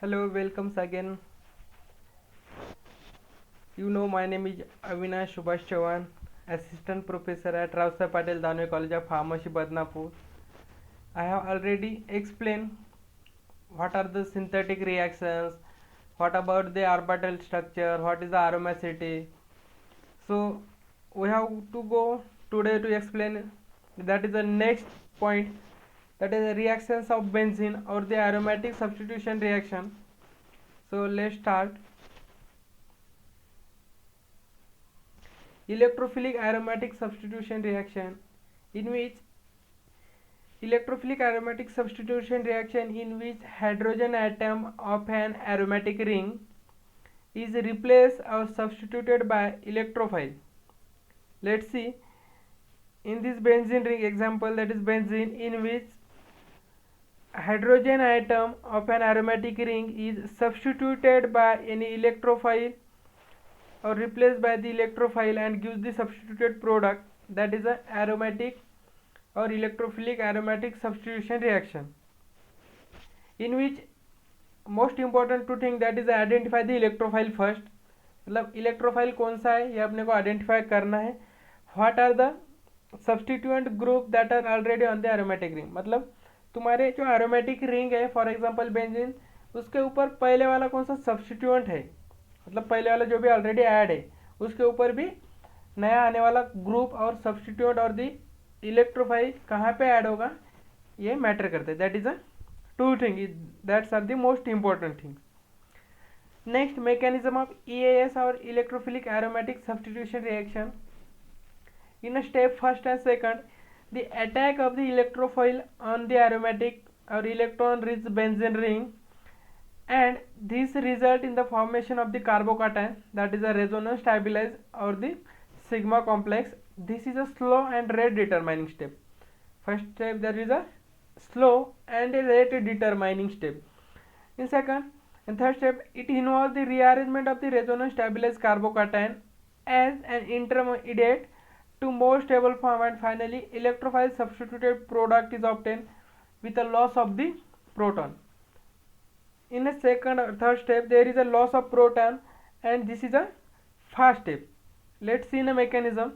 Hello, welcomes again. My name is Avinash Subhash Chavan, Assistant Professor at Rausai Patel Danve College of Pharmacy, Badnapur. I have already explained what are the synthetic reactions, what about the orbital structure, what is the aromaticity. So, we have to go today to explain that is the next point, that is the reactions of benzene or the aromatic substitution reaction. So, let's start. Electrophilic aromatic substitution reaction in which hydrogen atom of an aromatic ring is replaced or substituted by electrophile. Let's see, in this benzene ring example, that is benzene, in which hydrogen atom of an aromatic ring is substituted by any electrophile or replaced by the electrophile and gives the substituted product, that is a aromatic or electrophilic aromatic substitution reaction, in which most important two thing, that is identify the electrophile first. मतलब electrophile कौन सा है ये अपने को identify करना है. What are the substituent group that are already on the aromatic ring. मतलब तुम्हारे जो एरोमेटिक रिंग है, फॉर एग्जांपल बेंजीन, उसके ऊपर पहले वाला कौन सा सब्सटीट्यूएंट है, मतलब पहले वाला जो भी ऑलरेडी ऐड है उसके ऊपर भी नया आने वाला ग्रुप और सब्सटीट्यूएंट और दी इलेक्ट्रोफाइल कहाँ पे ऐड होगा, ये मैटर करता है. That is a two thing, that's are the most important thing. Next, mechanism of EAS or electrophilic aromatic substitution reaction. In a step first and second, the attack of the electrophile on the aromatic or electron rich benzene ring, and this result in the formation of the carbocation, that is a resonance stabilized or the sigma complex. This is a slow and rate determining step. First step, there is a slow and a rate determining step. In second and third step, it involves the rearrangement of the resonance stabilized carbocation as an intermediate to more stable form, and finally electrophile substituted product is obtained with a loss of the proton. In a second or third step, there is a loss of proton and this is a fast step. Let's see in a mechanism.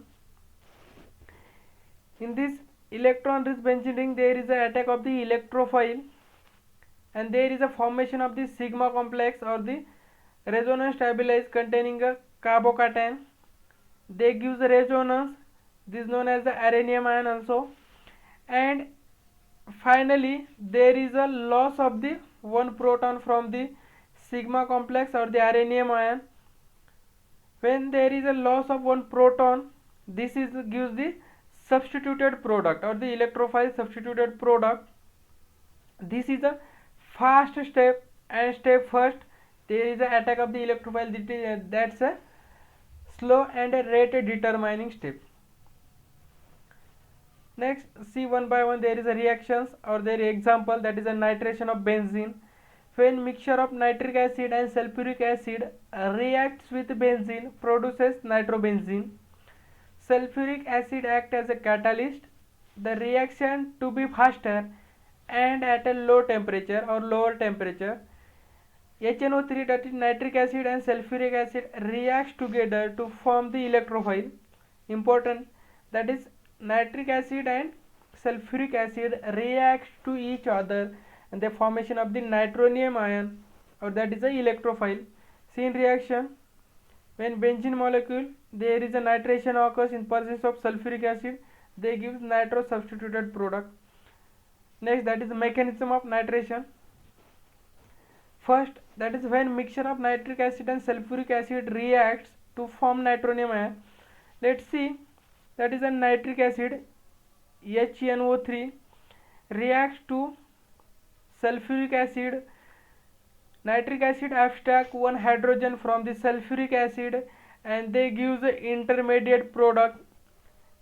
In this electron rich benzene ring, there is an attack of the electrophile and there is a formation of the sigma complex or the resonance stabilized containing a carbocation. They gives the resonance, this is known as the rhenium ion also, and finally there is a loss of the one proton from the sigma complex or the rhenium ion. When there is a loss of one proton, this is gives the substituted product or the electrophile substituted product. This is a fast step, and step first there is a attack of the electrophile, that's a slow and a rate determining step. Next, see one by one there is a reactions or their example, that is a nitration of benzene. When mixture of nitric acid and sulfuric acid reacts with benzene, produces nitrobenzene. Sulfuric acid acts as a catalyst. The reaction to be faster and at a low temperature or lower temperature. HNO3, that is nitric acid and sulfuric acid, reacts together to form the electrophile. Important, that is nitric acid and sulfuric acid reacts to each other and the formation of the nitronium ion, or that is the electrophile. See in reaction, when benzene molecule there is a nitration occurs in presence of sulfuric acid, they give nitro substituted product. Next, that is the mechanism of nitration. First, that is when mixture of nitric acid and sulfuric acid reacts to form nitronium ion. Let's see, that is a nitric acid HNO3 reacts to sulfuric acid. Nitric acid abstract one hydrogen from the sulfuric acid and they give the intermediate product.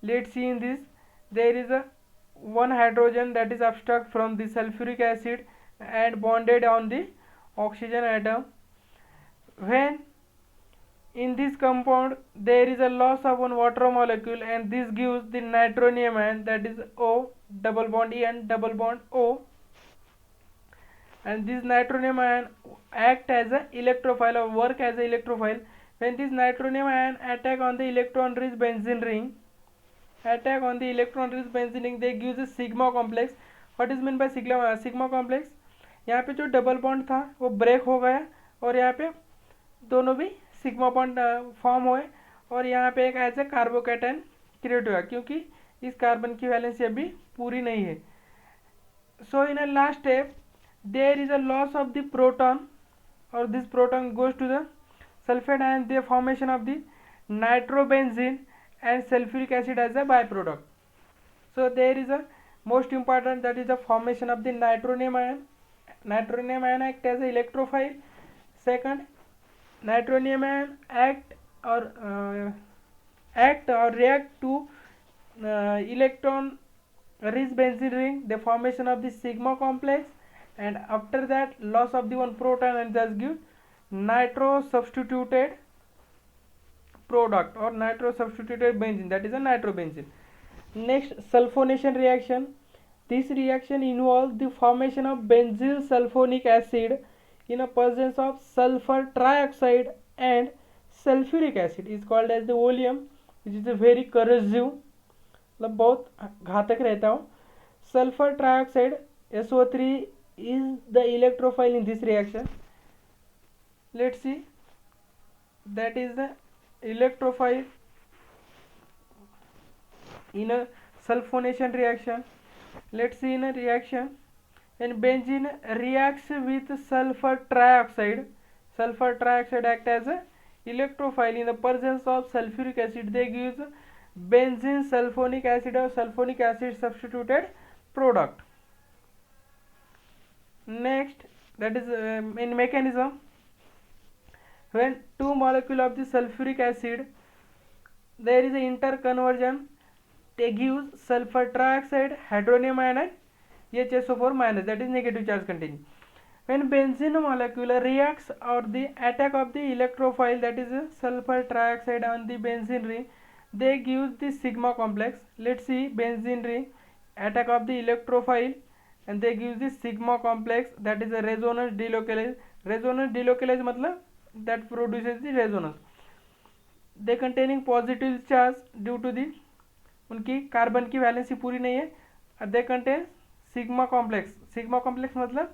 Let's see in this, there is a one hydrogen that is abstract from the sulfuric acid and bonded on the oxygen atom. When in this compound there is a loss of one water molecule and this gives the nitronium ion, that is O double bond N double bond O, and this nitronium ion act as a electrophile or work as a electrophile. When this nitronium ion attack on the electron rich benzene ring, they give a sigma complex. What is meant by sigma complex? यहाँ पे जो double bond था वो break हो गया और यहाँ पे दोनों भी सिग्मा बॉन्ड फॉर्म हुए और यहाँ पे एक एज ए कार्बोकैटायन क्रिएट हुआ क्योंकि इस कार्बन की वैलेंसी अभी पूरी नहीं है. So in a last step there is a loss of the proton or this proton goes to the sulfate ion, the formation of the nitrobenzene and sulfuric acid as a byproduct. So there is a most important, that is the formation of the nitronium ion. Nitronium ion act as a electrophile. Second, nitronium ion act or react to electron rich benzene ring, the formation of the sigma complex, and after that loss of the one proton, and thus give nitro substituted product or nitro substituted benzene, that is a nitrobenzene. Next, sulfonation reaction. This reaction involves the formation of benzyl sulfonic acid in a presence of sulfur trioxide and sulfuric acid, is called as the oleum, which is a very corrosive, मतलब बहुत घातक रहता हो. Sulphur trioxide SO3 is the electrophile in this reaction. Let's see, that is the electrophile in a sulfonation reaction. Let's see, in a reaction when benzene reacts with sulfur trioxide act as a electrophile in the presence of sulfuric acid, they give benzene sulfonic acid or sulfonic acid substituted product. Next, that is in mechanism, when two molecule of the sulfuric acid, there is a interconversion, they gives sulfur trioxide, hydronium ion and HSO4 minus, that is negative charge containing. When benzene molecule reacts or the attack of the electrophile, that is sulfur trioxide on the benzene ring, they give the sigma complex. Let's see, benzene ring attack of the electrophile and they give the sigma complex, that is a resonance delocalized. Resonance delocalized मतलब that produces the resonance. They containing positive charge due to the उनकी carbon की valency पूरी नहीं है. They contain sigma complex. Sigma complex मतलब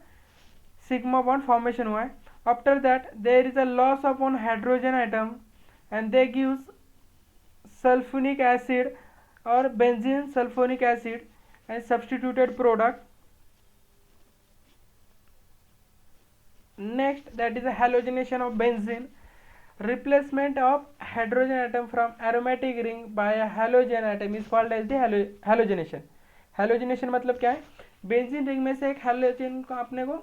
sigma bond formation हुआ है. After that there is a loss of one hydrogen atom and they gives sulfonic acid or benzene sulfonic acid and substituted product. Next, that is a halogenation of benzene, replacement of hydrogen atom from aromatic ring by a halogen atom is called as the halogenation. Halogenation मतलब क्या है, benzene ring में से एक hydrogen को अपने को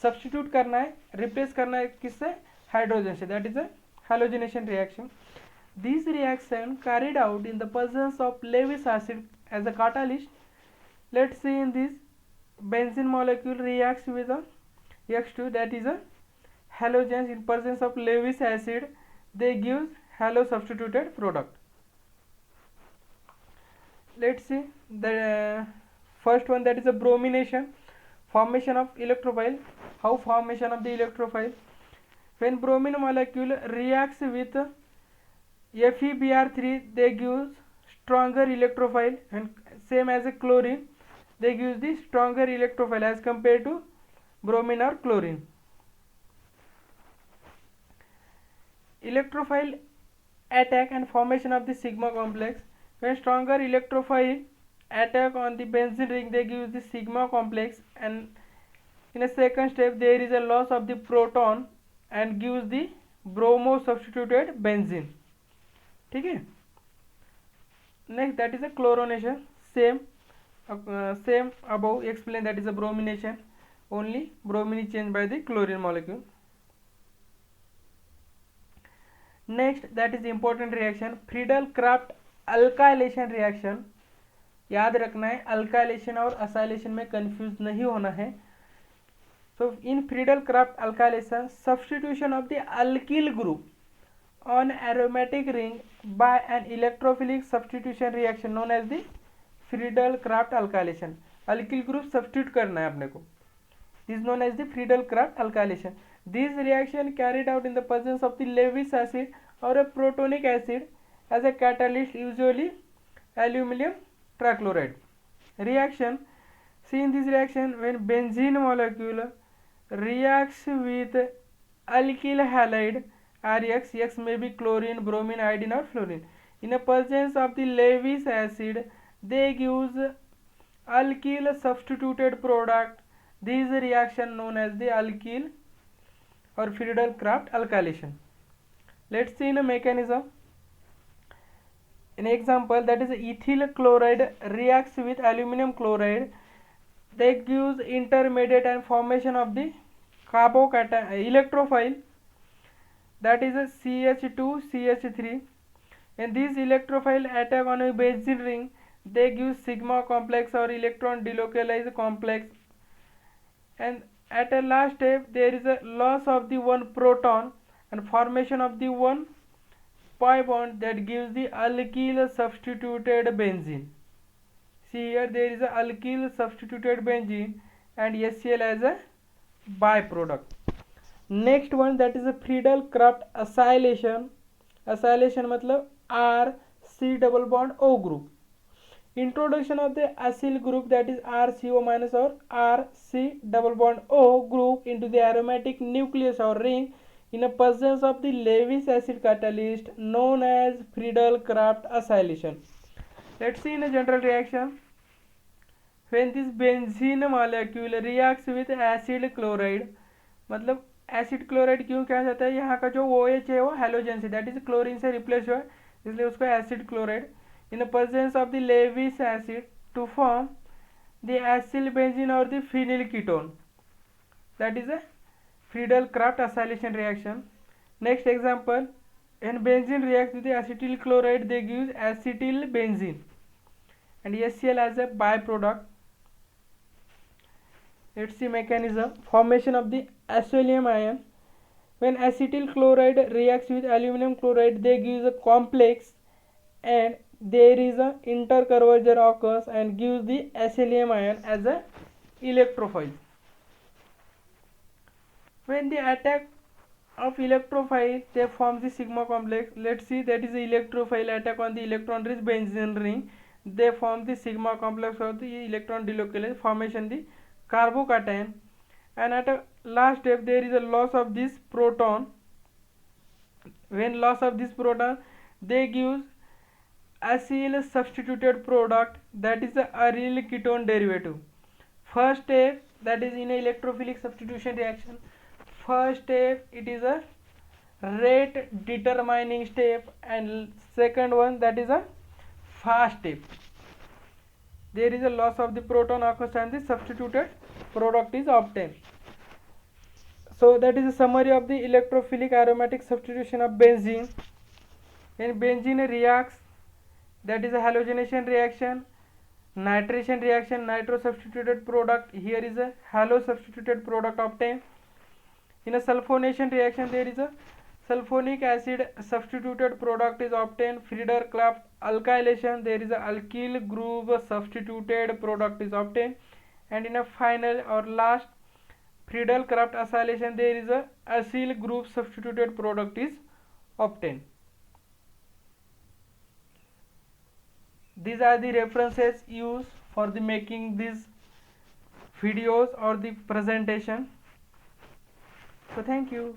substitute करना है, रिप्लेस करना है किससे, हाइड्रोजन से, that is a halogenation reaction. This reaction carried out in the presence of Lewis acid as a catalyst. Let's see, in this benzene molecule reacts with a X2, that is a halogens in presence of Lewis acid, they give halo substituted product. Let's see the first one, that is a bromination, formation of electrophile. How formation of the electrophile? When bromine molecule reacts with FeBr3, they give stronger electrophile, and same as a chlorine, they give the stronger electrophile as compared to bromine or chlorine. Electrophile attack and formation of the sigma complex. When stronger electrophile attack on the benzene ring, they give the sigma complex, and in a second step there is a loss of the proton and gives the bromo substituted benzene. ठीक है. Next, that is a chlorination. Same above explained, that is a bromination. Only bromine is changed by the chlorine molecule. Next, that is important reaction, Friedel-Crafts alkylation reaction. याद रखना है, alkylation और acylation में confuse नहीं होना है. So in Friedel-Crafts alkylation, substitution of the alkyl group on aromatic ring by an electrophilic substitution reaction known as the Friedel-Crafts alkylation. alkyl group substitute करना है अपने को, is known as the Friedel-Crafts alkylation. This reaction carried out in the presence of the Lewis acid or a protonic acid as a catalyst, usually aluminum trichloride. Reaction. See in this reaction, when benzene molecule reacts with alkyl halide RX, X may be chlorine, bromine, iodine or fluorine. In the presence of the Lewis acid, they use alkyl substituted product. This reaction known as the alkyl or Friedel-Crafts alkylation. Let's see in a mechanism. An example, that is ethyl chloride reacts with aluminum chloride. They gives intermediate and formation of the carbocation electrophile, that is a CH2CH3. And this electrophile attack on a benzene ring, they give sigma complex or electron delocalized complex. And at a last step, there is a loss of the one proton and formation of the one pi bond that gives the alkyl substituted benzene. See here, there is a alkyl substituted benzene and HCl as a byproduct. Next one, that is a Friedel-Crafts acylation. Acylation मतलब R C double bond O group. Introduction of the acyl group, that is RCO minus or RC double bond O group into the aromatic nucleus or ring in the presence of the Lewis acid catalyst known as Friedel-Crafts acylation. Let's see in a general reaction. When this benzene molecule reacts with acid chloride, मतलब acid chloride क्यों कहा जाता है, यहाँ का जो OH है वो हेलोजन से, दैट इज क्लोरीन से रिप्लेस हुआ है, इसलिए उसको acid chloride. In the presence of the Lewis acid to form the acyl benzene और the phenyl ketone, that is a Friedel-Crafts acylation reaction. Next example, when benzene reacts with the acetyl chloride, they give acetyl benzene and HCl as a byproduct. Let's see mechanism. Formation of the acylium ion. When acetyl chloride reacts with aluminum chloride, they give a complex and there is a interconversion occurs and gives the acylium ion as a electrophile. When the attack of electrophile, they form the sigma complex. Let's see, that is the electrophile attack on the electron rich benzene ring. They form the sigma complex of the electron delocalized formation the carbocation, and at a last step there is a loss of this proton. When loss of this proton, they give acyl substituted product, that is the aryl ketone derivative. First step, that is in a electrophilic substitution reaction. First step, it is a rate determining step, and second one, that is a fast step. There is a loss of the proton occurs and the substituted product is obtained. So that is a summary of the electrophilic aromatic substitution of benzene. When benzene reacts, that is a halogenation reaction, nitration reaction, nitro substituted product, here is a halo substituted product obtained. In a sulfonation reaction, there is a sulfonic acid substituted product is obtained. Friedel-Crafts alkylation, there is a alkyl group substituted product is obtained. And in a final or last Friedel-Crafts acylation, there is a acyl group substituted product is obtained. These are the references used for the making these videos or the presentation. So thank you.